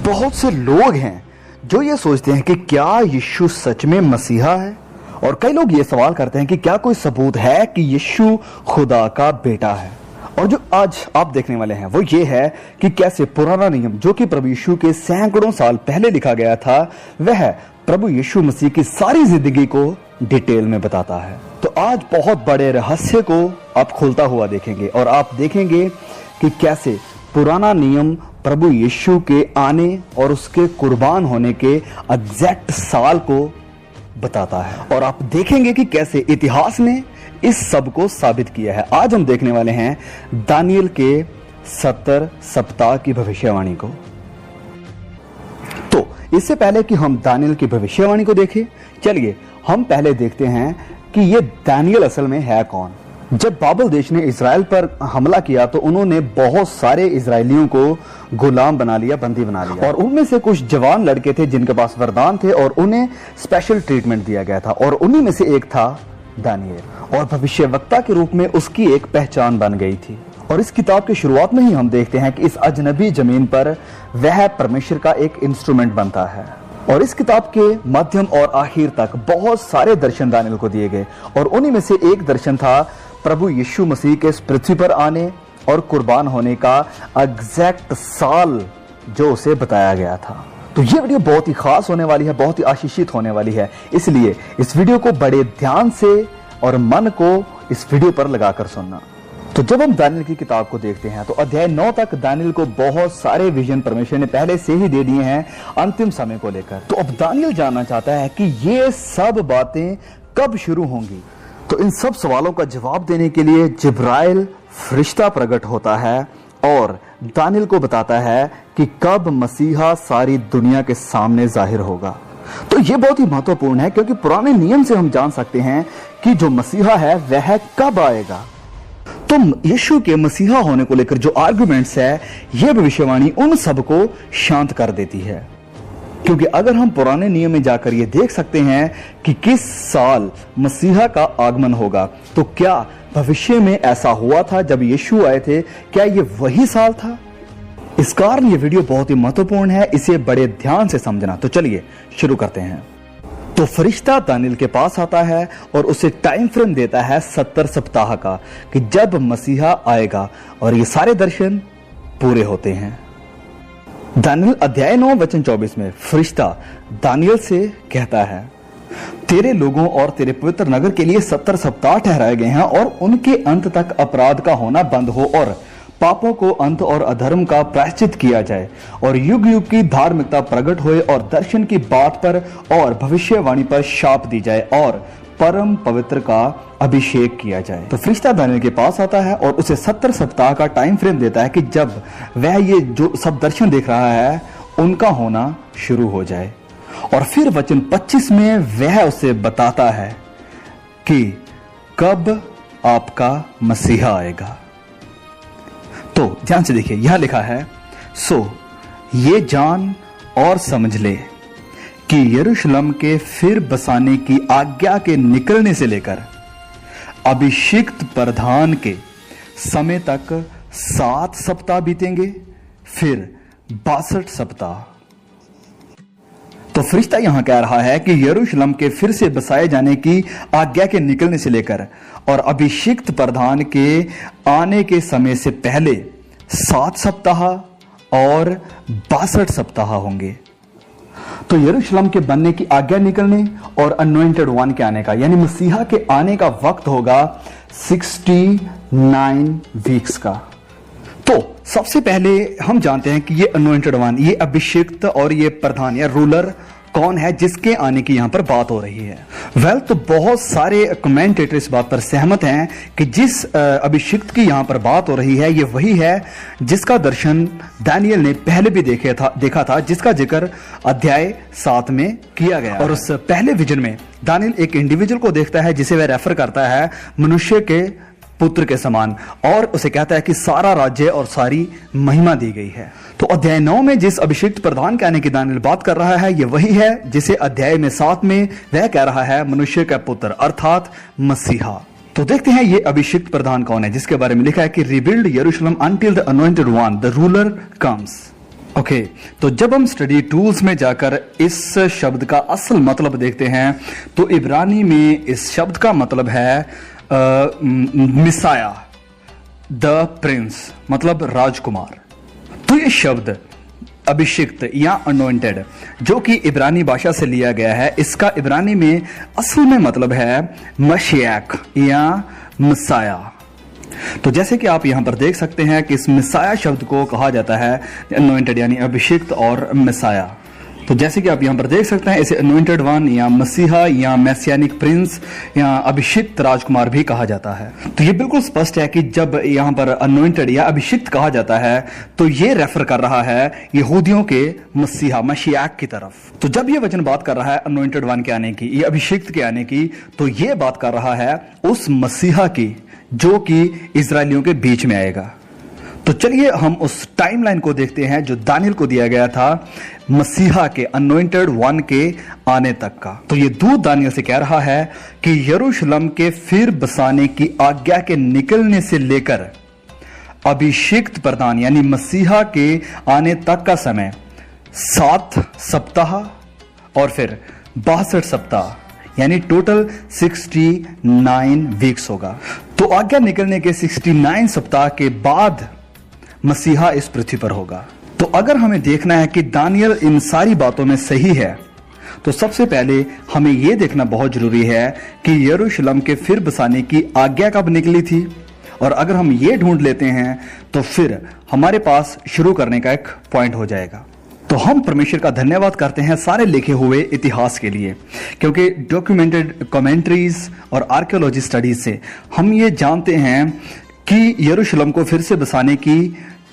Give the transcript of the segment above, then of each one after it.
बहुत से लोग हैं जो ये सोचते हैं कि क्या यीशु सच में मसीहा है, और कई लोग ये सवाल करते हैं कि क्या कोई सबूत है कि यीशु खुदा का बेटा है। और जो आज आप देखने वाले हैं वो ये है कि कैसे पुराना नियम जो कि प्रभु यीशु के सैकड़ों साल पहले लिखा गया था, वह प्रभु यीशु मसीह की सारी जिंदगी को डिटेल में बताता है। तो आज बहुत बड़े रहस्य को आप खुलता हुआ देखेंगे और आप देखेंगे कि कैसे पुराना नियम प्रभु यीशु के आने और उसके कुर्बान होने के एग्जैक्ट साल को बताता है, और आप देखेंगे कि कैसे इतिहास ने इस सब को साबित किया है। आज हम देखने वाले हैं दानियल के 70 सप्ताह की भविष्यवाणी को। तो इससे पहले कि हम दानियल की भविष्यवाणी को देखें, चलिए हम पहले देखते हैं कि ये दानियल असल में है कौन। जब बाबल देश ने इजराइल पर हमला किया तो उन्होंने बहुत सारे इजरायलियों को गुलाम बना लिया, बंदी बना लिया, और उनमें से कुछ जवान लड़के थे जिनके पास वरदान थे और उन्हें स्पेशल ट्रीटमेंट दिया गया था, और उन्हीं में से एक था दानियल, और भविष्यवक्ता के रूप में उसकी एक पहचान बन गई थी। और इस किताब की शुरुआत में ही हम देखते हैं कि इस अजनबी जमीन पर वह परमेश्वर का एक इंस्ट्रूमेंट बनता है, और इस किताब के मध्यम और आखिर तक बहुत सारे दर्शन दानियल को दिए गए, और उन्हीं में से एक दर्शन था प्रभु यीशु मसीह के इस पृथ्वी पर आने और कुर्बान होने का एग्जैक्ट साल जो उसे बताया गया था। तो ये वीडियो बहुत ही खास होने वाली है, बहुत ही आशीषित होने वाली है, इसलिए इस वीडियो को बड़े ध्यान से और मन को इस वीडियो पर लगाकर सुनना। तो जब हम दानियल की किताब को देखते हैं तो अध्याय 9 तक दानियल को बहुत सारे विजन परमेश्वर ने पहले से ही दे दिए हैं अंतिम समय को लेकर। तो अब दानियल जानना चाहता है कि ये सब बातें कब शुरू होंगी। तो इन सब सवालों का जवाब देने के लिए जिब्राइल फरिश्ता प्रकट होता है और दानियल को बताता है कि कब मसीहा सारी दुनिया के सामने जाहिर होगा। तो यह बहुत ही महत्वपूर्ण है क्योंकि पुराने नियम से हम जान सकते हैं कि जो मसीहा है वह कब आएगा। तो यीशु के मसीहा होने को लेकर जो आर्गुमेंट्स है, यह भविष्यवाणी उन सबको शांत कर देती है, क्योंकि अगर हम पुराने नियम में जाकर ये देख सकते हैं कि किस साल मसीहा का आगमन होगा, तो क्या भविष्य में ऐसा हुआ था जब यीशु आए थे, क्या ये वही साल था? इस कारण ये वीडियो बहुत ही महत्वपूर्ण है, इसे बड़े ध्यान से समझना। तो चलिए शुरू करते हैं। तो फरिश्ता दानियल के पास आता है और उसे टाइम फ्रेम देता है 70 सप्ताह का, कि जब मसीहा आएगा, और ये सारे दर्शन पूरे होते हैं। दानियल अध्याय 9 वचन 24 में फरिश्ता दानियल से कहता है, तेरे लोगों और तेरे पवित्र नगर के लिए 70 सप्ताह ठहराए गए हैं, और उनके अंत तक अपराध का होना बंद हो और पापों को अंत और अधर्म का प्रायश्चित किया जाए, और युग युग की धार्मिकता प्रकट होए, और दर्शन की बात पर और भविष्यवाणी पर शाप दी जाए, और परम पवित्र का अभिषेक किया जाए। तो फरिश्ता दानियल के पास आता है और उसे 70 सप्ताह का टाइम फ्रेम देता है कि जब वह ये जो सब दर्शन देख रहा है उनका होना शुरू हो जाए। और फिर वचन 25 में वह उसे बताता है कि कब आपका मसीहा आएगा। तो ध्यान से देखिए, यह लिखा है, सो ये जान और समझ ले कि यरूशलेम के फिर बसाने की आज्ञा के निकलने से लेकर अभिषिक्त प्रधान के समय तक 7 सप्ताह बीतेंगे, फिर 62 सप्ताह। तो फरिश्ता यहां कह रहा है कि यरूशलेम के फिर से बसाए जाने की आज्ञा के निकलने से लेकर और अभिषिक्त प्रधान के आने के समय से पहले 7 सप्ताह और 62 सप्ताह होंगे। तो यरूशलेम के बनने की आज्ञा निकलने और अनॉइंटेड वन के आने का, यानी मसीहा के आने का वक्त होगा 69 वीक्स का। तो सबसे पहले हम जानते हैं कि ये अनॉइंटेड वन, ये अभिषिक्त और ये प्रधान या रूलर कौन है जिसके आने की यहां पर बात हो रही है। तो बहुत सारे कमेंटेटर इस बात पर सहमत हैं कि जिस अभिषिक्त की यहां पर बात हो रही है, ये वही है जिसका दर्शन दानियल ने पहले भी देखा था, जिसका जिक्र अध्याय 7 में किया गया। और उस पहले विजन में दानियल एक इंडिविजुअल को देखता है जिसे वह रेफर करता है मनुष्य के पुत्र के समान, और उसे कहता है कि सारा राज्य और सारी महिमा दी गई है। तो अध्याय 9 में जिस अभिषिक्त प्रधान के आने की दानियल बात कर रहा है, ये वही है जिसे अध्याय में 7 में वह कह रहा है मनुष्य का पुत्र अर्थात मसीहा। तो देखते हैं ये अभिषिक्त प्रधान कौन है, जिसके बारे में लिखा है कि रिबिल्ड यरूशलेम until the anointed one the ruler comes. Okay, तो जब हम स्टडी टूल्स में जाकर इस शब्द का असल मतलब देखते हैं तो इब्रानी में इस शब्द का मतलब है मिसाया, द प्रिंस, मतलब राजकुमार। तो ये शब्द अभिषिक्त या अनोइंटेड जो कि इब्रानी भाषा से लिया गया है, इसका इब्रानी में असल में मतलब है मशियाक या मसाया। तो जैसे कि आप यहां पर देख सकते हैं कि इस मिसाया शब्द को कहा जाता है अनोइंटेड यानी अभिषिक्त और मिसाया। तो जैसे कि आप यहां पर देख सकते हैं इसे अनोइंटेड वन या मसीहा या मैसियानिक प्रिंस या अभिषिक्त राजकुमार भी कहा जाता है। तो ये बिल्कुल स्पष्ट है कि जब यहां पर अनोइंटेड या अभिषिक्त कहा जाता है तो ये रेफर कर रहा है यहूदियों के मसीहा मशियाक की तरफ। तो जब ये वचन बात कर रहा है अनोइंटेड वन के आने की, ये अभिषिक्त के आने की, तो ये बात कर रहा है उस मसीहा की जो कि इजरायलियों के बीच में आएगा। तो चलिए हम उस टाइमलाइन को देखते हैं जो दानियल को दिया गया था मसीहा के अनोइंटेड वन के आने तक का। तो ये दूत दानियल से कह रहा है कि यरूशलेम के फिर बसाने की आज्ञा के निकलने से लेकर अभिषिक्त प्रधान यानी मसीहा के आने तक का समय 7 सप्ताह और फिर 62 सप्ताह यानी टोटल 69 वीक्स होगा। तो आज्ञा निकलने के 69 सप्ताह के बाद मसीहा इस पृथ्वी पर होगा। तो अगर हमें देखना है कि दानियल इन सारी बातों में सही है तो सबसे पहले हमें यह देखना बहुत जरूरी है कि यरूशलेम के फिर बसाने की आज्ञा कब निकली थी, और अगर हम ये ढूंढ लेते हैं तो फिर हमारे पास शुरू करने का एक पॉइंट हो जाएगा। तो हम परमेश्वर का धन्यवाद करते हैं सारे लिखे हुए इतिहास के लिए, क्योंकि डॉक्यूमेंटेड कमेंट्रीज और आर्कियोलॉजी स्टडीज से हम ये जानते हैं कि यरूशलेम को फिर से बसाने की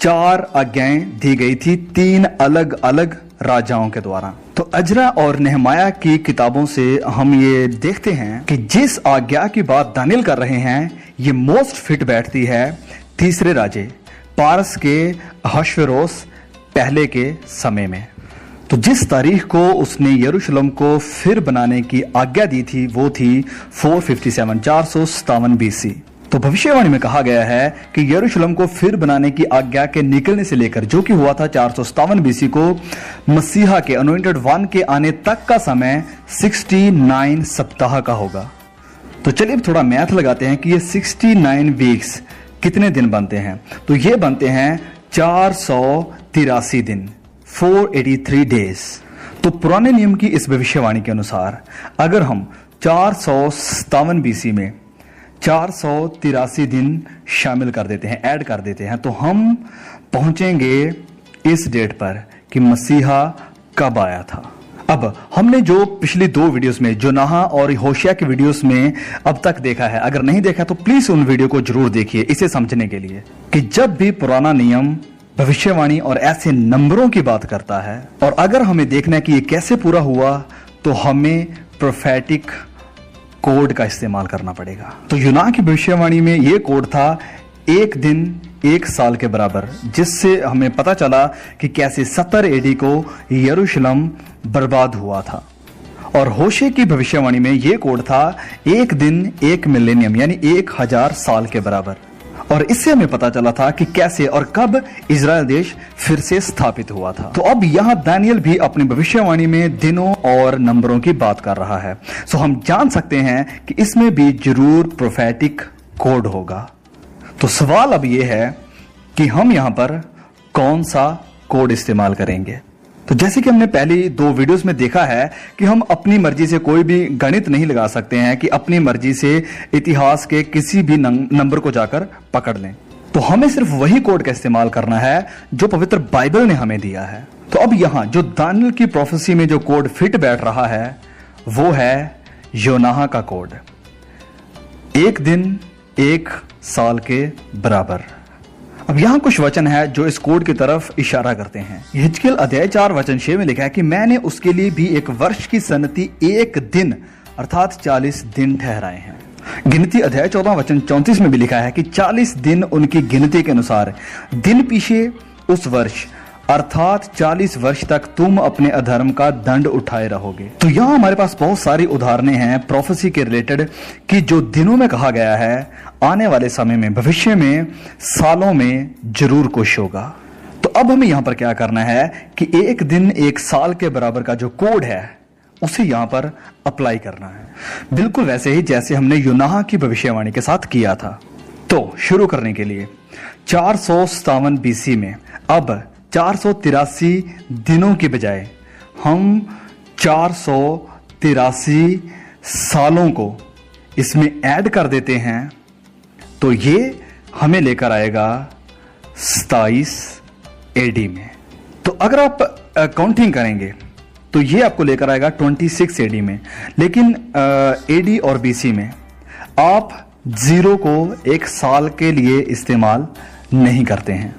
4 आज्ञाएं दी गई थी 3 अलग अलग राजाओं के द्वारा। तो अजरा और नेहमाया की किताबों से हम ये देखते हैं कि जिस आज्ञा की बात दानियल कर रहे हैं ये मोस्ट फिट बैठती है तीसरे राजे पारस के अहश्वेरोस पहले के समय में। तो जिस तारीख को उसने यरूशलेम को फिर बनाने की आज्ञा दी थी वो थी 457 BC। तो भविष्यवाणी में कहा गया है कि यरूशलेम को फिर बनाने की आज्ञा के निकलने से लेकर जो कि हुआ था 457 BC को मसीहा के अनोइंटेड वन के आने तक का समय 69 सप्ताह का होगा। तो चलिए अब थोड़ा मैथ लगाते हैं कि ये 69 वीक्स कितने दिन बनते हैं। तो ये बनते हैं 483 दिन, 483 डेज। तो पुराने नियम की इस भविष्यवाणी के अनुसार अगर हम 457 BC में 483 दिन शामिल कर देते हैं, ऐड कर देते हैं, तो हम पहुंचेंगे इस डेट पर कि मसीहा कब आया था। अब हमने जो पिछली 2 वीडियोस में जोनाह और होशिया की वीडियोस में अब तक देखा है, अगर नहीं देखा तो प्लीज उन वीडियो को जरूर देखिए इसे समझने के लिए कि जब भी पुराना नियम भविष्यवाणी और ऐसे नंबरों की बात करता है और अगर हमें देखना है कि ये कैसे पूरा हुआ तो हमें प्रोफेटिक कोड का इस्तेमाल करना पड़ेगा। तो यूनाह की भविष्यवाणी में यह कोड था 1 दिन 1 साल के बराबर, जिससे हमें पता चला कि कैसे 70 AD को यरूशलेम बर्बाद हुआ था। और होशे की भविष्यवाणी में यह कोड था 1 दिन 1 मिलेनियम यानी 1000 साल के बराबर। और इससे हमें पता चला था कि कैसे और कब इजराइल देश फिर से स्थापित हुआ था। तो अब यहां दानियल भी अपनी भविष्यवाणी में दिनों और नंबरों की बात कर रहा है। सो हम जान सकते हैं कि इसमें भी जरूर प्रोफेटिक कोड होगा। तो सवाल अब यह है कि हम यहां पर कौन सा कोड इस्तेमाल करेंगे। तो जैसे कि हमने पहली 2 वीडियोस में देखा है कि हम अपनी मर्जी से कोई भी गणित नहीं लगा सकते हैं कि अपनी मर्जी से इतिहास के किसी भी नंबर को जाकर पकड़ लें। तो हमें सिर्फ वही कोड का iस्तेमाल करना है जो पवित्र बाइबल ने हमें दिया है। तो अब यहां जो दानियल की प्रोफेसी में जो कोड फिट बैठ रहा है वो है योनाह का कोड, 1 दिन 1 साल के बराबर। अब यहां कुछ वचन है जो इस कोड की तरफ इशारा करते हैं। हिजकियेल अध्याय 4 वचन 6 में लिखा है कि मैंने उसके लिए भी 1 वर्ष की सन्नति 1 दिन अर्थात 40 दिन ठहराए हैं। गिनती अध्याय 14 वचन 34 में भी लिखा है कि 40 दिन उनकी गिनती के अनुसार दिन पीछे उस वर्ष अर्थात 40 वर्ष तक तुम अपने अधर्म का दंड उठाए रहोगे। तो यहां हमारे पास बहुत सारी उदाहरणें हैं प्रोफेसी के रिलेटेड कि जो दिनों में कहा गया है आने वाले समय में भविष्य में सालों में जरूर कुछ होगा। तो अब हमें यहां पर क्या करना है कि एक दिन एक साल के बराबर का जो कोड है उसे यहां पर अप्लाई करना है, बिल्कुल वैसे ही जैसे हमने यूनाह की भविष्यवाणी के साथ किया था। तो शुरू करने के लिए 457 बीसी में अब 483 दिनों की बजाय हम 483 सालों को इसमें ऐड कर देते हैं, तो ये हमें लेकर आएगा 27 एडी में। तो अगर आप काउंटिंग करेंगे तो ये आपको लेकर आएगा 26 एडी में, लेकिन एडी और बीसी में आप जीरो को एक साल के लिए इस्तेमाल नहीं करते हैं।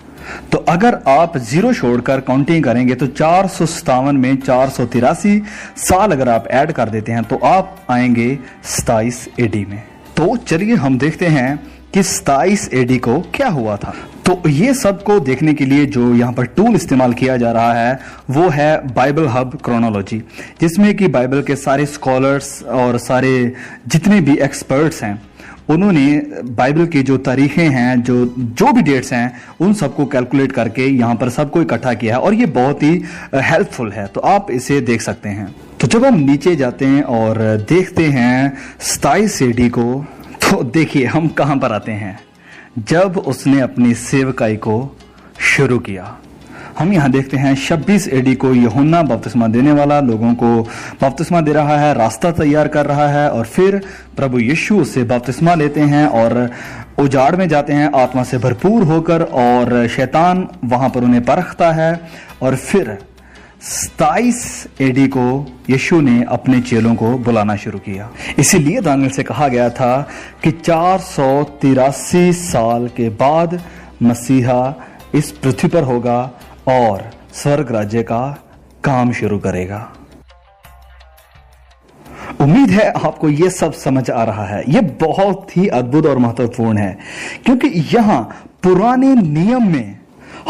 तो अगर आप जीरो छोड़कर काउंटिंग करेंगे तो 457 में 483 साल अगर आप ऐड कर देते हैं तो आप आएंगे 27 एडी में। तो चलिए हम देखते हैं कि 27 एडी को क्या हुआ था। तो ये सब को देखने के लिए जो यहाँ पर टूल इस्तेमाल किया जा रहा है वो है बाइबल हब क्रोनोलॉजी, जिसमें कि बाइबल के सारे स्कॉलर्स और सारे जितने भी एक्सपर्ट्स हैं उन्होंने बाइबल की जो तारीखें हैं, जो भी डेट्स हैं, उन सबको कैलकुलेट करके यहाँ पर सबको इकट्ठा किया है और ये बहुत ही हेल्पफुल है। तो आप इसे देख सकते हैं। तो जब हम नीचे जाते हैं और देखते हैं 27 एडी को, तो देखिए हम कहां पर आते हैं, जब उसने अपनी सेवकाई को शुरू किया। हम यहां देखते हैं 26 एडी को यूहन्ना बपतिस्मा देने वाला लोगों को बपतिस्मा दे रहा है, रास्ता तैयार कर रहा है, और फिर प्रभु यीशु से बपतिस्मा लेते हैं और उजाड़ में जाते हैं आत्मा से भरपूर होकर, और शैतान वहां पर उन्हें परखता है। और फिर 27 एडी को यीशु ने अपने चेलों को बुलाना शुरू किया। इसीलिए दानियल से कहा गया था कि 483 साल के बाद मसीहा इस पृथ्वी पर होगा और स्वर्ग राज्य का काम शुरू करेगा। उम्मीद है आपको यह सब समझ आ रहा है। यह बहुत ही अद्भुत और महत्वपूर्ण है, क्योंकि यहां पुराने नियम में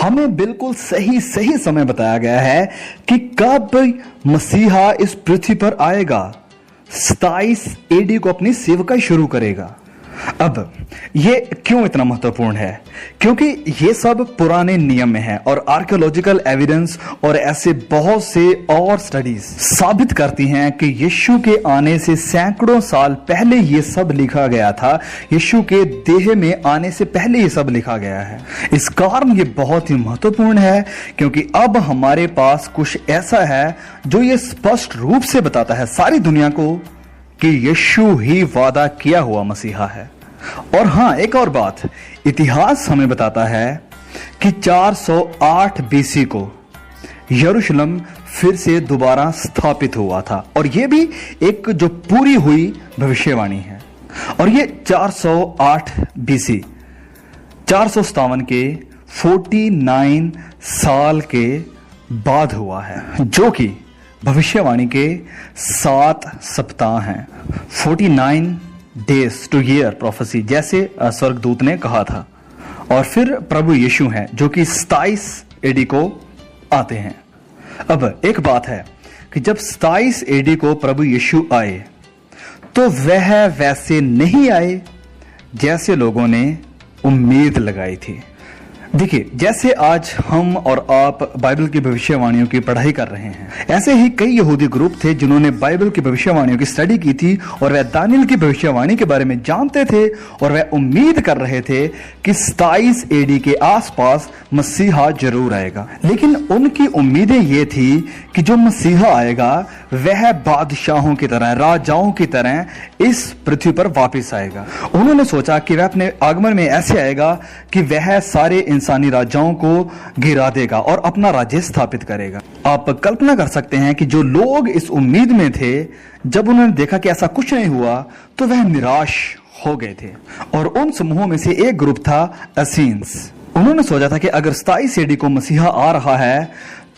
हमें बिल्कुल सही समय बताया गया है कि कब मसीहा इस पृथ्वी पर आएगा, 27 एडी को अपनी सेवकाई शुरू करेगा। अब ये क्यों इतना महत्वपूर्ण है? क्योंकि ये सब पुराने नियम में है और आर्कियोलॉजिकल एविडेंस और ऐसे बहुत से और स्टडीज साबित करती हैं कि यीशु के आने से सैकड़ों साल पहले ये सब लिखा गया था। यीशु के देह में आने से पहले ये सब लिखा गया है। इस कारण ये बहुत ही महत्वपूर्ण है, क्योंकि अब हमारे पास कुछ ऐसा है जो ये स्पष्ट रूप से बताता है सारी दुनिया को कि यीशु ही वादा किया हुआ मसीहा है। और हां, एक और बात, इतिहास हमें बताता है कि 408 बीसी को यरूशलेम फिर से दोबारा स्थापित हुआ था, और यह भी एक जो पूरी हुई भविष्यवाणी है। और ये 408 बीसी 457 के 49 साल के बाद हुआ है, जो कि भविष्यवाणी के 7 सप्ताह हैं। 49 डेज टू ईयर प्रोफेसी, जैसे स्वर्गदूत ने कहा था। और फिर प्रभु यीशु हैं जो कि 27 एडी को आते हैं। अब एक बात है कि जब 27 एडी को प्रभु यीशु आए तो वह वैसे नहीं आए जैसे लोगों ने उम्मीद लगाई थी। देखिए, जैसे आज हम और आप बाइबल की भविष्यवाणियों की पढ़ाई कर रहे हैं, ऐसे ही कई यहूदी ग्रुप थे जिन्होंने बाइबल की भविष्यवाणियों की स्टडी की थी और वह दानियल की भविष्यवाणी के बारे में जानते थे और वह उम्मीद कर रहे थे कि 27 एडी के आसपास मसीहा जरूर आएगा। लेकिन उनकी उम्मीदें ये थी कि जो मसीहा आएगा वह बादशाहों की तरह, राजाओं की तरह इस पृथ्वी पर वापस आएगा। उन्होंने सोचा कि वह अपने आगमन में ऐसे आएगा कि वह सारे इंसानी राजाओं को गिरा देगा और अपना राज्य स्थापित करेगा। आप कल्पना कर सकते हैं कि जो लोग इस उम्मीद में थे, जब उन्होंने देखा कि ऐसा कुछ नहीं हुआ तो वह निराश हो गए थे। और उन समूहों में से एक ग्रुप था एसेन्स। उन्होंने सोचा था कि अगर 27 एडी को मसीहा आ रहा है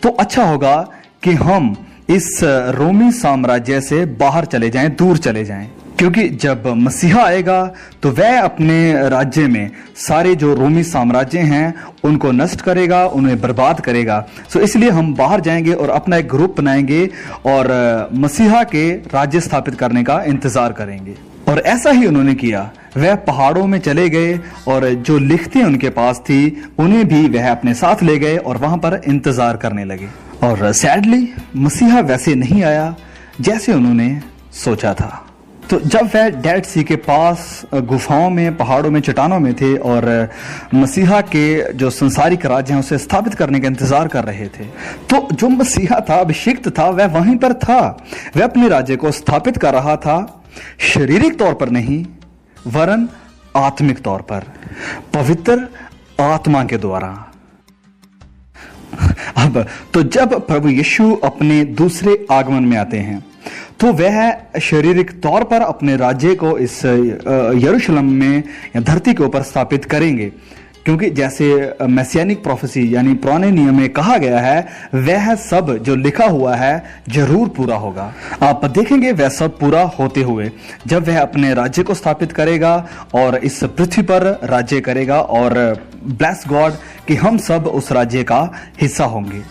तो अच्छा होगा कि हम इस रोमी साम्राज्य से बाहर चले जाएं, दूर चले जाएं, क्योंकि जब मसीहा आएगा तो वह अपने राज्य में सारे जो रोमी साम्राज्य हैं उनको नष्ट करेगा, उन्हें बर्बाद करेगा। सो इसलिए हम बाहर जाएंगे और अपना एक ग्रुप बनाएंगे और मसीहा के राज्य स्थापित करने का इंतजार करेंगे। और ऐसा ही उन्होंने किया। वह पहाड़ों में चले गए और जो लिखतें उनके पास थी उन्हें भी वह अपने साथ ले गए और वहां पर इंतजार करने लगे। और सैडली मसीहा वैसे नहीं आया जैसे उन्होंने सोचा था। तो जब वह डेड सी के पास गुफाओं में, पहाड़ों में, चट्टानों में थे और मसीहा के जो संसारिक राज्य हैं उसे स्थापित करने का इंतजार कर रहे थे, तो जो मसीहा था, अभिषिक्त था, वह वहीं पर था। वह अपने राज्य को स्थापित कर रहा था, शारीरिक तौर पर नहीं वरन आत्मिक तौर पर, पवित्र आत्मा के द्वारा। अब तो जब प्रभु यीशु अपने दूसरे आगमन में आते हैं तो वह शारीरिक तौर पर अपने राज्य को इस यरूशलेम में या धरती के ऊपर स्थापित करेंगे, क्योंकि जैसे मैसियानिक प्रोफेसी यानी पुराने नियम में कहा गया है, वह सब जो लिखा हुआ है जरूर पूरा होगा। आप देखेंगे वह सब पूरा होते हुए जब वह अपने राज्य को स्थापित करेगा और इस पृथ्वी पर राज्य करेगा, और ब्लेस गॉड कि हम सब उस राज्य का हिस्सा होंगे।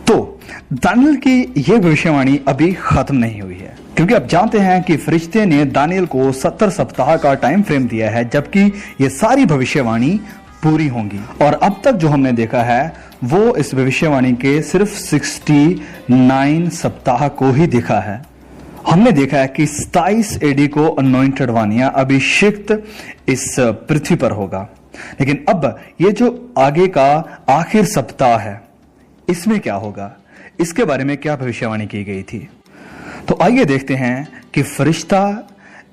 तो दानियल की यह भविष्यवाणी अभी खत्म नहीं हुई है, क्योंकि आप जानते हैं कि फरिश्ते ने दानियल को 70 सप्ताह का टाइम फ्रेम दिया है, जबकि ये सारी भविष्यवाणी पूरी होंगी। और अब तक जो हमने देखा है वो इस भविष्यवाणी के सिर्फ 69 सप्ताह को ही देखा है। हमने देखा है कि 27 एडी को अनॉइंटेड वन या अभिषिक्त इस पृथ्वी पर होगा, लेकिन अब ये जो आगे का आखिर सप्ताह है इसमें क्या होगा, इसके बारे में क्या भविष्यवाणी की गई थी। तो आइए देखते हैं कि फरिश्ता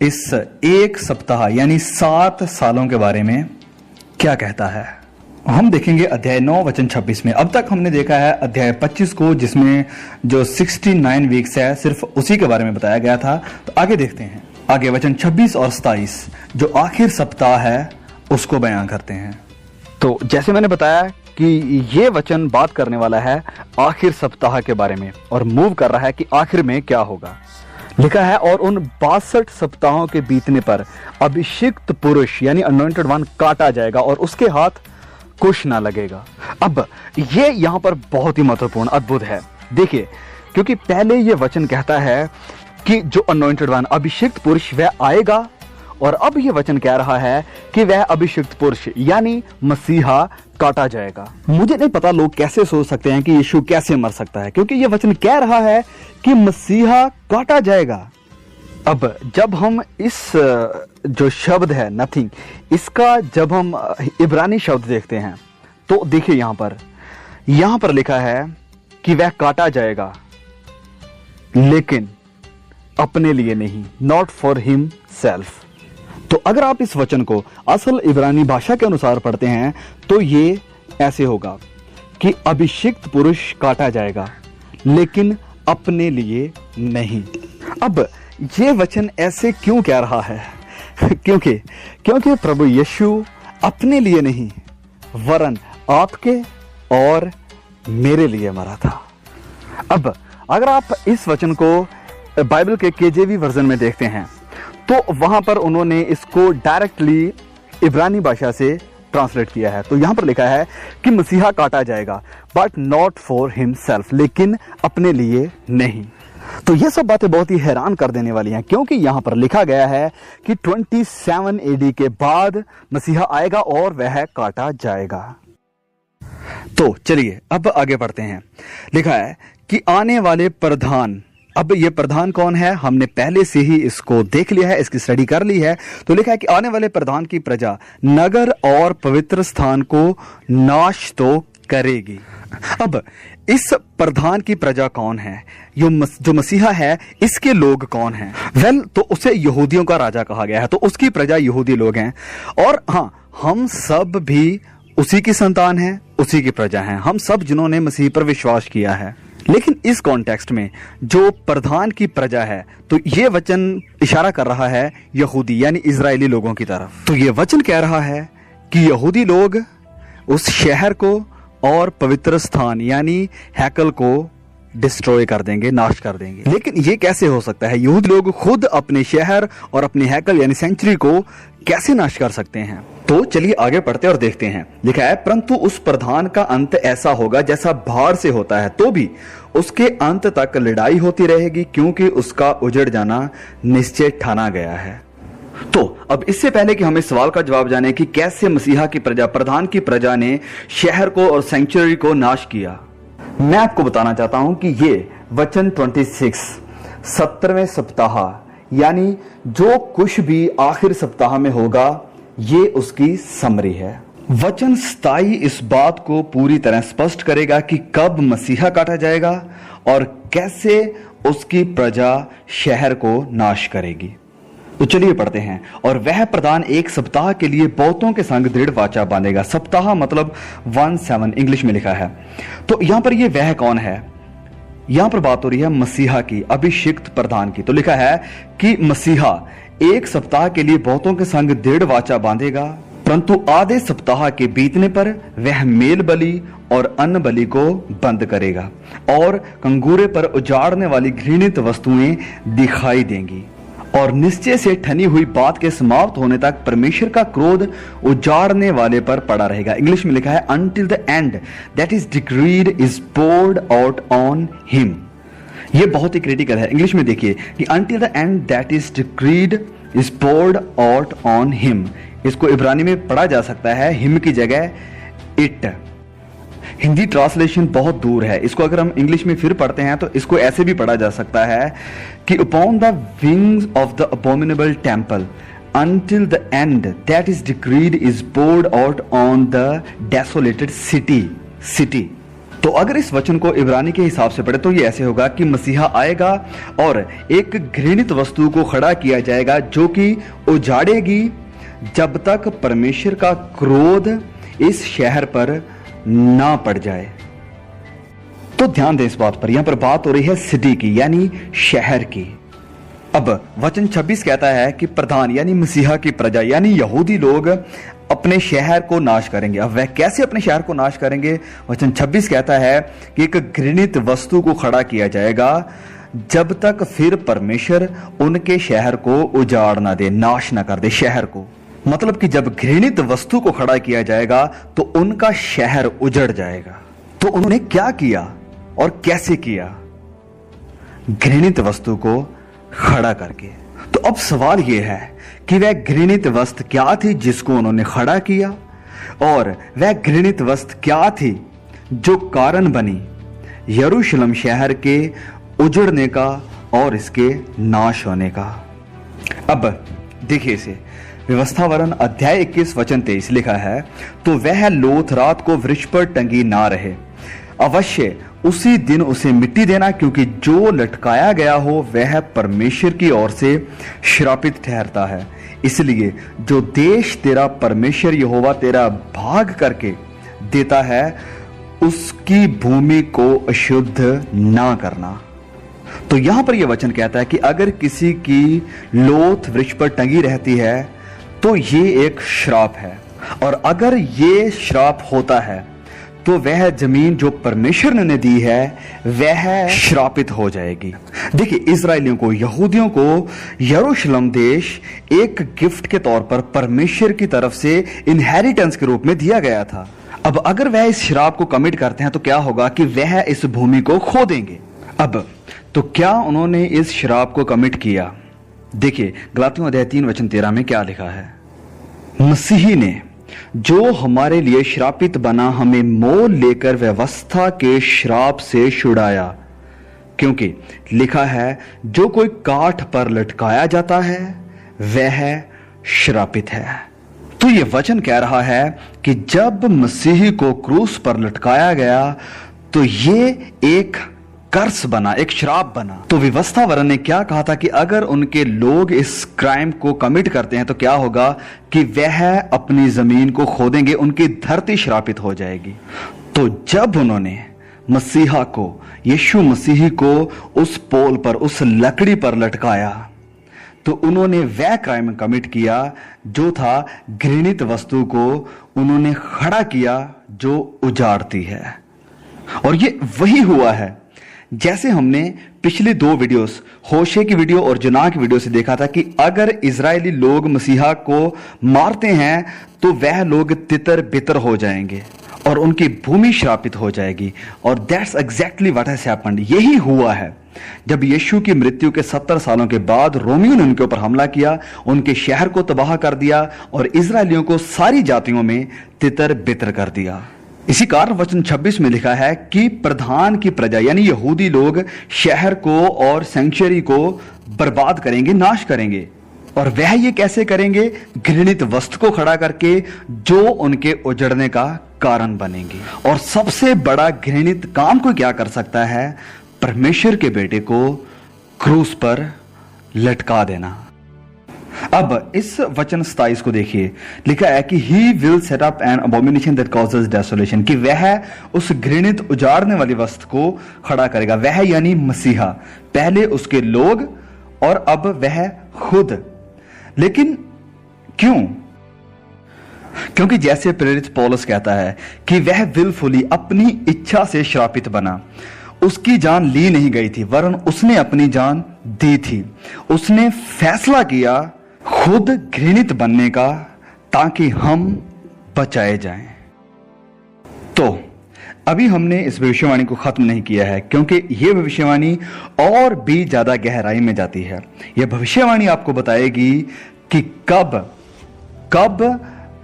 इस एक सप्ताह यानी 7 सालों के बारे में क्या कहता है। हम देखेंगे अध्याय 9 वचन 26 में। अब तक हमने देखा है अध्याय 25 को, जिसमें जो 69 वीक्स है सिर्फ उसी के बारे में बताया गया था। तो आगे देखते हैं, आगे वचन 26 और 27 जो आखिर सप्ताह है उसको बयां करते हैं। तो जैसे मैंने बताया कि ये वचन बात करने वाला है आखिर सप्ताह के बारे में और मूव कर रहा है कि आखिर में क्या होगा। लिखा है, और उन 62 सप्ताहों के बीतने पर अभिषिक्त पुरुष यानी अनॉइंटेड वन काटा जाएगा और उसके हाथ कुछ ना लगेगा। अब ये यहां पर बहुत ही महत्वपूर्ण अद्भुत है। देखिए, क्योंकि पहले ये वचन कहता है कि जो अनॉइंटेड वन अभिषिक्त पुरुष वह आएगा, और अब ये वचन कह रहा है कि वह अभिषिक्त पुरुष यानी मसीहा काटा जाएगा। मुझे नहीं पता लोग कैसे सोच सकते हैं कि यीशु कैसे मर सकता है, क्योंकि ये वचन कह रहा है कि मसीहा काटा जाएगा। अब जब हम इस जो शब्द है नथिंग, इसका जब हम इब्रानी शब्द देखते हैं तो देखिए यहां पर लिखा है कि वह काटा जाएगा, लेकिन अपने लिए नहीं, नॉट फॉर हिमसेल्फ। तो अगर आप इस वचन को असल इब्रानी भाषा के अनुसार पढ़ते हैं तो ये ऐसे होगा कि अभिषिक्त पुरुष काटा जाएगा लेकिन अपने लिए नहीं। अब ये वचन ऐसे क्यों कह रहा है? क्योंकि प्रभु यीशु अपने लिए नहीं वरन आपके और मेरे लिए मरा था। अब अगर आप इस वचन को बाइबल के केजेवी वर्जन में देखते हैं तो वहां पर उन्होंने इसको डायरेक्टली इब्रानी भाषा से ट्रांसलेट किया है। तो यहां पर लिखा है कि मसीहा काटा जाएगा बट नॉट फॉर हिमसेल्फ, लेकिन अपने लिए नहीं। तो ये सब बातें बहुत ही हैरान कर देने वाली हैं, क्योंकि यहां पर लिखा गया है कि 27 एडी के बाद मसीहा आएगा और वह काटा जाएगा। तो चलिए अब आगे बढ़ते हैं। लिखा है कि आने वाले प्रधान, अब ये प्रधान कौन है हमने पहले से ही इसको देख लिया है, इसकी स्टडी कर ली है। तो लिखा है कि आने वाले प्रधान की प्रजा नगर और पवित्र स्थान को नाश तो करेगी। अब इस प्रधान की प्रजा कौन है? जो मसीहा है इसके लोग कौन हैं? तो उसे यहूदियों का राजा कहा गया है, तो उसकी प्रजा यहूदी लोग हैं। और हाँ, हम सब भी उसी की संतान हैं, उसी की प्रजा हैं, हम सब जिन्होंने मसीह पर विश्वास किया है। लेकिन इस कॉन्टेक्स्ट में जो प्रधान की प्रजा है, तो ये वचन इशारा कर रहा है यहूदी यानी इजरायली लोगों की तरफ। तो ये वचन कह रहा है कि यहूदी लोग उस शहर को और पवित्र स्थान यानी हैकल को डिस्ट्रॉय कर देंगे, नाश कर देंगे। लेकिन ये कैसे हो सकता है? यहूदी लोग खुद अपने शहर और अपने हैकल यानी सेंचुरी को कैसे नाश कर सकते हैं? तो चलिए आगे पढ़ते और देखते हैं। लिखा है, परंतु उस प्रधान का अंत ऐसा होगा जैसा बाहर से होता है, तो भी उसके अंत तक लड़ाई होती रहेगी, क्योंकि उसका उजड़ जाना निश्चय ठाना गया है। तो अब इससे पहले कि हम इस सवाल का जवाब जाने कि कैसे मसीहा की प्रजा, प्रधान की प्रजा ने शहर को और सेंचुरी को नाश किया, मैं आपको बताना चाहता हूं कि ये वचन 26 17वें सप्ताह, यानी जो कुछ भी आखिर सप्ताह में होगा, ये उसकी समरी है। वचन 27 इस बात को पूरी तरह स्पष्ट करेगा कि कब मसीहा काटा जाएगा और कैसे उसकी प्रजा शहर को नाश करेगी। तो चलिए पढ़ते हैं। और वह प्रधान एक सप्ताह के लिए बहुतों के संग दृढ़ वाचा बांधेगा। सप्ताह मतलब 17 इंग्लिश में लिखा है। तो यहां पर ये वह कौन है? यहां पर बात हो रही है मसीहा की, अभिषिक्त प्रधान की। तो लिखा है कि मसीहा एक सप्ताह के लिए बहुतों के संग दृढ़ वाचा बांधेगा, परंतु आधे सप्ताह के बीतने पर वह मेल बलि और अन्न बलि को बंद करेगा और कंगूरे पर उजाड़ने वाली घृणित वस्तुएं दिखाई देंगी। और निश्चय से ठनी हुई बात के समाप्त होने तक परमेश्वर का क्रोध उजाड़ने वाले पर पड़ा रहेगा। इंग्लिश में लिखा है until the end that is decreed is poured out on him। ये बहुत ही क्रिटिकल है। इंग्लिश में देखिए कि until the end that is decreed is poured out on him। इसको इब्रानी में पढ़ा जा सकता है हिम की जगह इट। हिंदी ट्रांसलेशन बहुत दूर है। इसको अगर हम इंग्लिश में फिर पढ़ते हैं तो इसको ऐसे भी पढ़ा जा सकता है कि upon the wings of the abominable temple until the end that is decreed is poured out on the desolated city। तो अगर इस वचन को इब्रानी के हिसाब से पढ़े तो ये ऐसे होगा कि मसीहा आएगा और एक घृणित वस्तु को खड़ा किया जाएगा जो कि उजाड़ेगी जब तक परमेश्वर का क्रोध इस शहर पर ना पड़ जाए। तो ध्यान दें इस बात पर, यहां पर बात हो रही है सिटी की, यानी शहर की। अब वचन 26 कहता है कि प्रधान यानी मसीहा की प्रजा यानी यहूदी लोग अपने शहर को नाश करेंगे। अब वह कैसे अपने शहर को नाश करेंगे? वचन 26 कहता है कि एक घृणित वस्तु को खड़ा किया जाएगा जब तक फिर परमेश्वर उनके शहर को उजाड़ ना दे, नाश ना कर दे शहर को। मतलब कि जब घृणित वस्तु को खड़ा किया जाएगा तो उनका शहर उजड़ जाएगा। तो उन्होंने क्या किया और कैसे किया? घृणित वस्तु को खड़ा करके। तो अब सवाल यह है कि वह घृणित वस्तु क्या थी जिसको उन्होंने खड़ा किया, और वह घृणित वस्तु क्या थी जो कारण बनी यरूशलेम शहर के उजड़ने का और इसके नाश होने का। अब देखिए इसे, व्यवस्थावरण अध्याय 21 वचन 23 लिखा है, तो वह लोथ रात को वृक्ष पर टंगी ना रहे, अवश्य उसी दिन उसे मिट्टी देना, क्योंकि जो लटकाया गया हो वह परमेश्वर की ओर से श्रापित ठहरता है। इसलिए जो देश तेरा परमेश्वर यहोवा तेरा भाग करके देता है उसकी भूमि को अशुद्ध ना करना। तो यहां पर यह वचन कहता है कि अगर किसी की लोथ वृक्ष पर टंगी रहती है तो ये एक श्राप है, और अगर ये श्राप होता है तो वह जमीन जो परमेश्वर ने दी है वह श्रापित हो जाएगी। देखिए, इजराइलियों को, यहूदियों को यरूशलेम देश एक गिफ्ट के तौर पर परमेश्वर की तरफ से इनहेरिटेंस के रूप में दिया गया था। अब अगर वह इस श्राप को कमिट करते हैं तो क्या होगा कि वह इस भूमि को खो देंगे। अब तो क्या उन्होंने इस श्राप को कमिट किया? देखिए गलातियों अध्याय 3 वचन 13 में क्या लिखा है, मसीही ने जो हमारे लिए श्रापित बना हमें मोल लेकर व्यवस्था के श्राप से छुड़ाया, क्योंकि लिखा है जो कोई काठ पर लटकाया जाता है वह श्रापित है। तो यह वचन कह रहा है कि जब मसीही को क्रूस पर लटकाया गया तो ये एक कर्स बना, एक श्राप बना। तो व्यवस्थावरण ने क्या कहा था कि अगर उनके लोग इस क्राइम को कमिट करते हैं तो क्या होगा कि वह अपनी जमीन को खो देंगे, उनकी धरती श्रापित हो जाएगी। तो जब उन्होंने मसीहा को, यीशु मसीह को उस पोल पर, उस लकड़ी पर लटकाया, तो उन्होंने वह क्राइम कमिट किया जो था घृणित वस्तु को उन्होंने खड़ा किया जो उजाड़ती है। और ये वही हुआ है जैसे हमने पिछले 2 वीडियोस, होशे की वीडियो और जुनाह की वीडियो से देखा था कि अगर इजरायली लोग मसीहा को मारते हैं तो वह लोग तितर बितर हो जाएंगे और उनकी भूमि श्रापित हो जाएगी। और that's exactly what has happened. यही हुआ है। जब यीशु की मृत्यु के 70 सालों के बाद रोमियों ने उनके ऊपर हमला किया, उनके शहर को तबाह कर दिया और इजरायलियों को सारी जातियों में तितर बितर कर दिया। इसी कारण वचन 26 में लिखा है कि प्रधान की प्रजा यानी यहूदी लोग शहर को और सेंचुरी को बर्बाद करेंगे, नाश करेंगे। और वह ये कैसे करेंगे? घृणित वस्तु को खड़ा करके जो उनके उजड़ने का कारण बनेंगे। और सबसे बड़ा घृणित काम कोई क्या कर सकता है? परमेश्वर के बेटे को क्रूस पर लटका देना। अब इस वचन 27 को देखिए, लिखा है कि he will set up an abomination that causes desolation, कि वह उस घृणित उजाड़ने वाली वस्तु को खड़ा करेगा। वह यानी मसीहा, पहले उसके लोग और अब वह खुद। लेकिन क्यों? क्योंकि जैसे प्रेरित पौलुस कहता है कि वह विलफुली अपनी इच्छा से श्रापित बना। उसकी जान ली नहीं गई थी, वरन उसने अपनी जान दी थी। उसने फैसला किया खुद घृणित बनने का, ताकि हम बचाए जाएं। तो अभी हमने इस भविष्यवाणी को खत्म नहीं किया है, क्योंकि यह भविष्यवाणी और भी ज्यादा गहराई में जाती है। यह भविष्यवाणी आपको बताएगी कि कब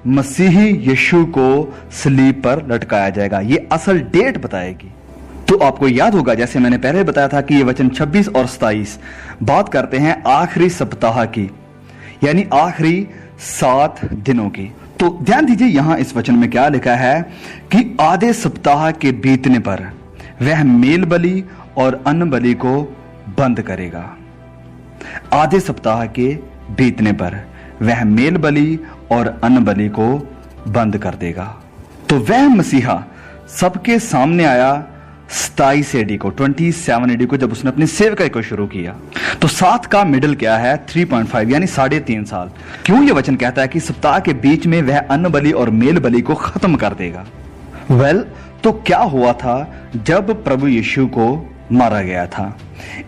मसीही यीशु को सलीब पर लटकाया जाएगा। यह असल डेट बताएगी। तो आपको याद होगा, जैसे मैंने पहले बताया था, कि ये वचन 26 और 27 बात करते हैं आखिरी सप्ताह की, यानी आखिरी 7 दिनों की। तो ध्यान दीजिए यहां इस वचन में क्या लिखा है कि आधे सप्ताह के बीतने पर वह मेल बलि और अन्न बलि को बंद करेगा। आधे सप्ताह के बीतने पर वह मेल बलि और अन्न बलि को बंद कर देगा। तो वह मसीहा सबके सामने आया 27 एडी को, 27 एडी को, जब उसने अपनी सेवकाई को शुरू किया। तो 7 का मिडिल क्या है? 3.5 यानी 3.5 साल। क्यों ये वचन कहता है कि सप्ताह के बीच में वह अन्न बलि और मेल बलि को खत्म कर देगा? तो क्या हुआ था जब प्रभु यीशु को मारा गया था?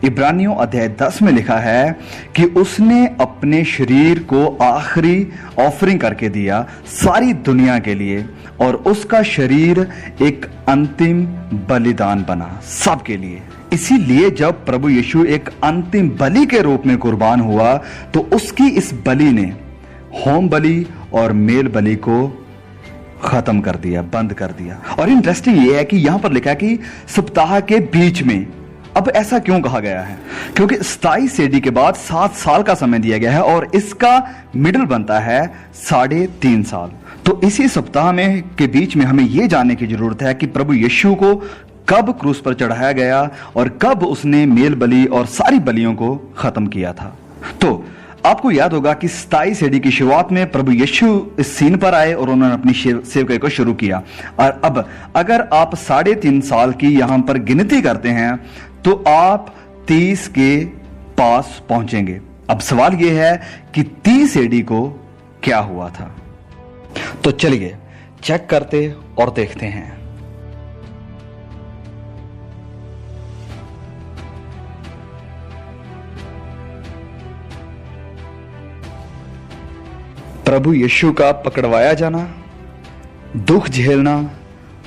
इब्रानियों अध्याय 10 में लिखा है कि उसने अपने शरीर को आखिरी ऑफरिंग करके दिया सारी दुनिया के लिए, और उसका शरीर एक अंतिम बलिदान बना सबके लिए। इसीलिए जब प्रभु यीशु एक अंतिम बलि के रूप में कुर्बान हुआ, तो उसकी इस बलि ने होम बलि और मेल बलि को खत्म कर दिया, बंद कर दिया। और इंटरेस्टिंग ये है कि यहां पर लिखा है कि सप्ताह के बीच में। अब ऐसा क्यों कहा गया है? क्योंकि 27 एडी के बाद 7 साल का समय दिया गया है और इसका मिडिल बनता है 3.5 साल। तो इसी सप्ताह में के बीच में हमें यह जानने की जरूरत है कि प्रभु यीशु को कब क्रूस पर चढ़ाया गया और कब उसने मेल बलि और सारी बलियों को खत्म किया था। तो आपको याद होगा कि 27 एडी की शुरुआत में प्रभु यीशु इस सीन पर आए और उन्होंने अपनी सेवकाई को शुरू किया। और अब अगर आप 3.5 साल की यहां पर गिनती करते हैं तो आप 30 के पास पहुंचेंगे। अब सवाल यह है कि 30 एडी को क्या हुआ था? तो चलिए चेक करते और देखते हैं। प्रभु यीशु का पकड़वाया जाना, दुख झेलना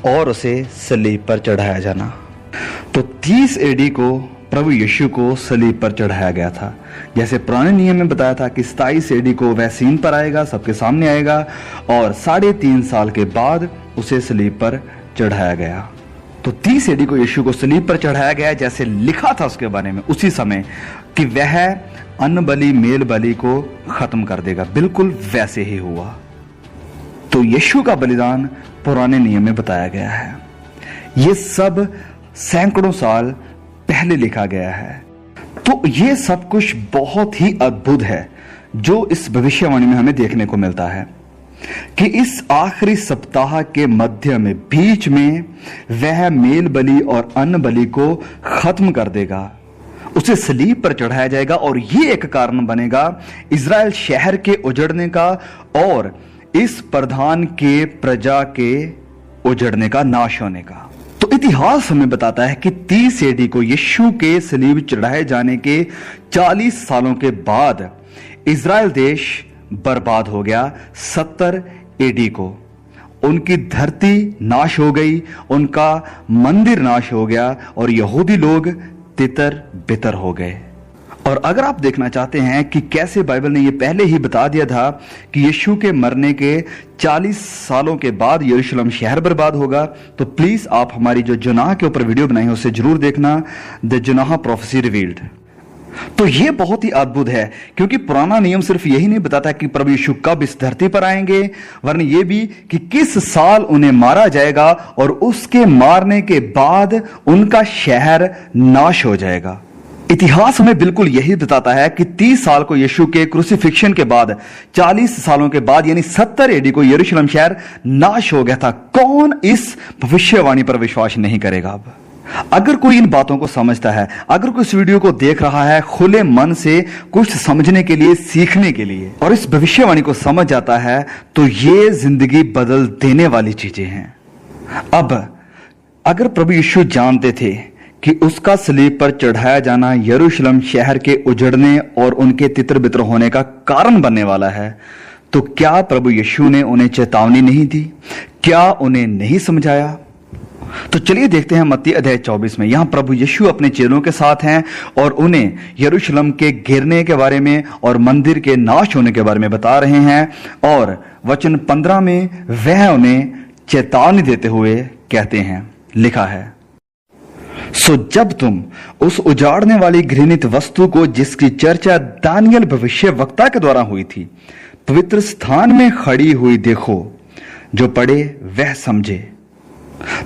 और उसे सलीब पर चढ़ाया जाना। तो 30 एडी को प्रभु यीशु को सलीब पर चढ़ाया गया था। जैसे पुराने नियम में बताया था कि 27 एडी को वह सीन पर आएगा, सबके सामने आएगा, और 3.5 साल के बाद उसे सलीब पर चढ़ाया गया। तो 30 एडी को यीशु को सलीब पर चढ़ाया गया, जैसे लिखा था उसके बारे में उसी समय कि वह अन्न बलि मेल बलि को खत्म कर देगा। बिल्कुल वैसे ही हुआ। तो यीशु का बलिदान पुराने नियम में बताया गया है। यह सब सैकड़ों साल पहले लिखा गया है। तो यह सब कुछ बहुत ही अद्भुत है जो इस भविष्यवाणी में हमें देखने को मिलता है कि इस आखिरी सप्ताह के मध्य में बीच में वह मेल बलि और अन्न बलि को खत्म कर देगा, उसे सलीब पर चढ़ाया जाएगा। और यह एक कारण बनेगा इज़राइल शहर के उजड़ने का और इस प्रधान के प्रजा के उजड़ने का, नाश होने का। तो इतिहास हमें बताता है कि 30 एडी को यीशु के सलीब चढ़ाए जाने के 40 सालों के बाद इज़राइल देश बर्बाद हो गया 70 एडी को। उनकी धरती नाश हो गई, उनका मंदिर नाश हो गया और यहूदी लोग तितर बितर हो गए। और अगर आप देखना चाहते हैं कि कैसे बाइबल ने ये पहले ही बता दिया था कि यीशु के मरने के 40 सालों के बाद यरूशलेम शहर बर्बाद होगा, तो प्लीज आप हमारी जो जुनाह के ऊपर वीडियो बनाई है उसे जरूर देखना, द जुनाह प्रोफेसी रिवील्ड। तो ये बहुत ही अद्भुत है, क्योंकि पुराना नियम सिर्फ यही नहीं बताता कि प्रभु यीशु कब इस धरती पर आएंगे, वरन ये भी कि किस साल उन्हें मारा जाएगा और उसके मारने के बाद उनका शहर नाश हो जाएगा। इतिहास हमें बिल्कुल यही बताता है कि 30 साल को यीशु के क्रूसिफिक्शन के बाद 40 सालों के बाद यानी 70 एडी को यरूशलेम शहर नाश हो गया था। कौन इस भविष्यवाणी पर विश्वास नहीं करेगा? अब अगर कोई इन बातों को समझता है, अगर कोई इस वीडियो को देख रहा है खुले मन से कुछ समझने के लिए, सीखने के लिए, और इस भविष्यवाणी को समझ जाता है, तो ये जिंदगी बदल देने वाली चीजें हैं। अब अगर प्रभु यीशु जानते थे कि उसका सलीब पर चढ़ाया जाना यरूशलेम शहर के उजड़ने और उनके तितर बितर होने का कारण बनने वाला है, तो क्या प्रभु यीशु ने उन्हें चेतावनी नहीं दी? क्या उन्हें नहीं समझाया? तो चलिए देखते हैं मत्ती अध्याय 24 में। यहां प्रभु यीशु अपने चेलों के साथ हैं और उन्हें यरूशलेम के गिरने के बारे में और मंदिर के नाश होने के बारे में बता रहे हैं। और वचन 15 में वह उन्हें चेतावनी देते हुए कहते हैं, लिखा है, सो जब तुम उस उजाड़ने वाली घृणित वस्तु को जिसकी चर्चा दानियल भविष्यवक्ता के द्वारा हुई थी पवित्र स्थान में खड़ी हुई देखो, जो पढ़े वह समझे।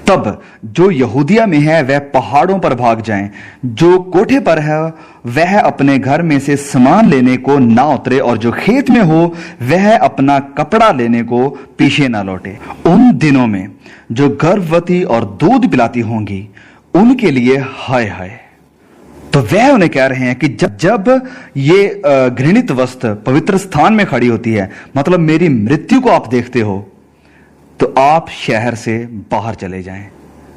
तब जो यहूदिया में है वह पहाड़ों पर भाग जाएं, जो कोठे पर है वह अपने घर में से सामान लेने को ना उतरे, और जो खेत में हो वह अपना कपड़ा लेने को पीछे ना लौटे। उन दिनों में जो गर्भवती और दूध पिलाती होंगी उनके लिए हाय हाय। तो वह उन्हें कह रहे हैं कि जब ये घृणित वस्तु पवित्र स्थान में खड़ी होती है, मतलब मेरी मृत्यु को आप देखते हो, तो आप शहर से बाहर चले जाएं।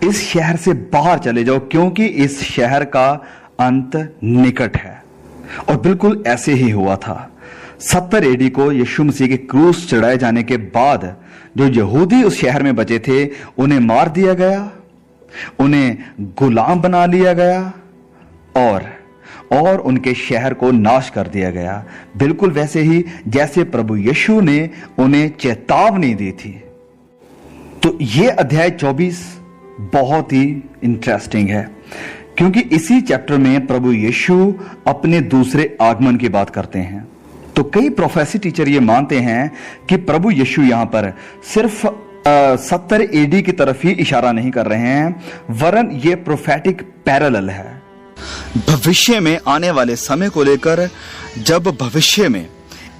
इस शहर से बाहर चले जाओ, क्योंकि इस शहर का अंत निकट है। और बिल्कुल ऐसे ही हुआ था। 70 एडी को यीशु मसीह के क्रूस चढ़ाए जाने के बाद जो यहूदी उस शहर में बचे थे उन्हें मार दिया गया, उन्हें गुलाम बना लिया गया और उनके शहर को नाश कर दिया गया, बिल्कुल वैसे ही जैसे प्रभु यीशु ने उन्हें चेतावनी दी थी। तो ये अध्याय 24 बहुत ही इंटरेस्टिंग है, क्योंकि इसी चैप्टर में प्रभु यीशु अपने दूसरे आगमन की बात करते हैं। तो कई प्रोफेसी टीचर ये मानते हैं कि प्रभु यीशु यहां पर सिर्फ 70 एडी की तरफ ही इशारा नहीं कर रहे हैं, वरन ये प्रोफेटिक पैरेलल है भविष्य में आने वाले समय को लेकर, जब भविष्य में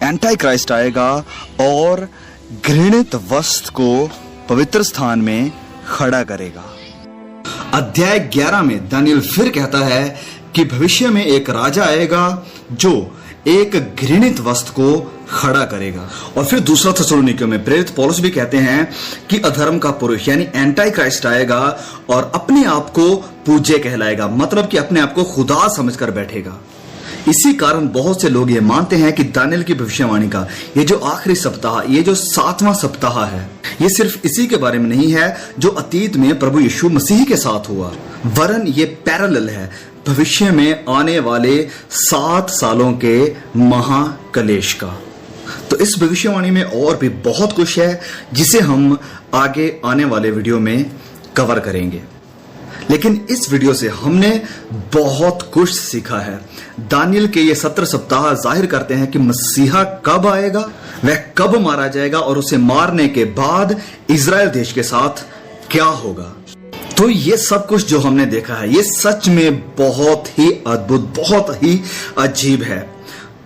एंटी क्राइस्ट आएगा और घृणित वस्तु को पवित्र स्थान में खड़ा करेगा। अध्याय 11 में दानियल फिर कहता है कि भविष्य में एक राजा आएगा जो एक घृणित वस्तु को खड़ा करेगा। और फिर दूसरा थेसलोनिकियों में प्रेरित पौलुस भी कहते हैं कि अधर्म का पुरुष यानी एंटी क्राइस्ट आएगा और अपने आप को पूज्य कहलाएगा, मतलब कि अपने आप को खुदा समझकर बैठेगा। इसी कारण बहुत से लोग ये मानते हैं कि दानियल की भविष्यवाणी का ये जो आखिरी सप्ताह, ये जो 7वां सप्ताह है, ये सिर्फ इसी के बारे में नहीं है जो अतीत में प्रभु यीशु मसीह के साथ हुआ, वरन ये पैरेलल है भविष्य में आने वाले 7 सालों के महाकलेश का। तो इस भविष्यवाणी में और भी बहुत कुछ है जिसे हम आगे आने वाले वीडियो में कवर करेंगे, लेकिन इस वीडियो से हमने बहुत कुछ सीखा है। दानियल के ये 17 सप्ताह जाहिर करते हैं कि मसीहा कब आएगा, वह कब मारा जाएगा और उसे मारने के बाद इजराइल देश के साथ क्या होगा। तो ये सब कुछ जो हमने देखा है ये सच में बहुत ही अद्भुत, बहुत ही अजीब है।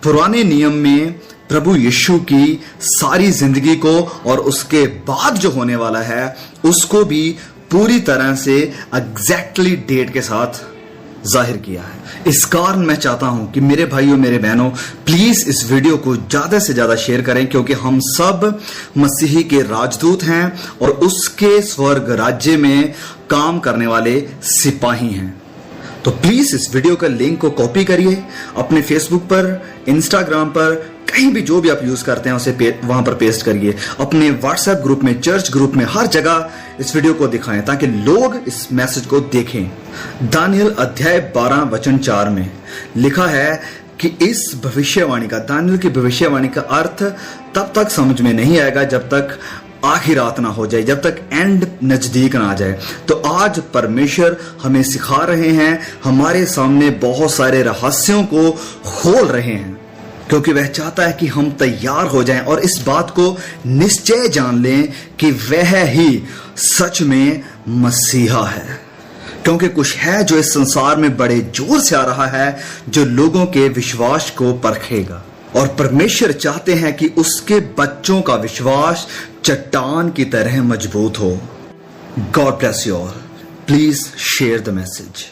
पुराने नियम में प्रभु यीशु की सारी जिंदगी को और उसके बाद जो होने वाला है उसको भी पूरी तरह से एग्जैक्टली डेट के साथ जाहिर किया है। इस कारण मैं चाहता हूं कि मेरे भाइयों, मेरे बहनों, प्लीज इस वीडियो को ज्यादा से ज्यादा शेयर करें, क्योंकि हम सब मसीही के राजदूत हैं और उसके स्वर्ग राज्य में काम करने वाले सिपाही हैं। तो प्लीज इस वीडियो का लिंक को कॉपी करिए, अपने फेसबुक पर, इंस्टाग्राम पर, कहीं भी जो भी आप यूज करते हैं उसे वहां पर पेस्ट करिए, अपने व्हाट्सएप ग्रुप में, चर्च ग्रुप में, हर जगह इस वीडियो को दिखाएं ताकि लोग इस मैसेज को देखें। दानियल अध्याय 12 वचन 4 में लिखा है कि इस भविष्यवाणी का, दानियल की भविष्यवाणी का अर्थ तब तक समझ में नहीं आएगा जब तक आखिर रात ना हो जाए, जब तक एंड नजदीक ना आ जाए। तो आज परमेश्वर हमें सिखा रहे हैं, हमारे सामने बहुत सारे रहस्यों को खोल रहे हैं, क्योंकि वह चाहता है कि हम तैयार हो जाएं और इस बात को निश्चय जान लें कि वह ही सच में मसीहा है। क्योंकि कुछ है जो इस संसार में बड़े जोर से आ रहा है, जो लोगों के विश्वास को परखेगा, और परमेश्वर चाहते हैं कि उसके बच्चों का विश्वास चट्टान की तरह मजबूत हो। God bless you all. Please share the message.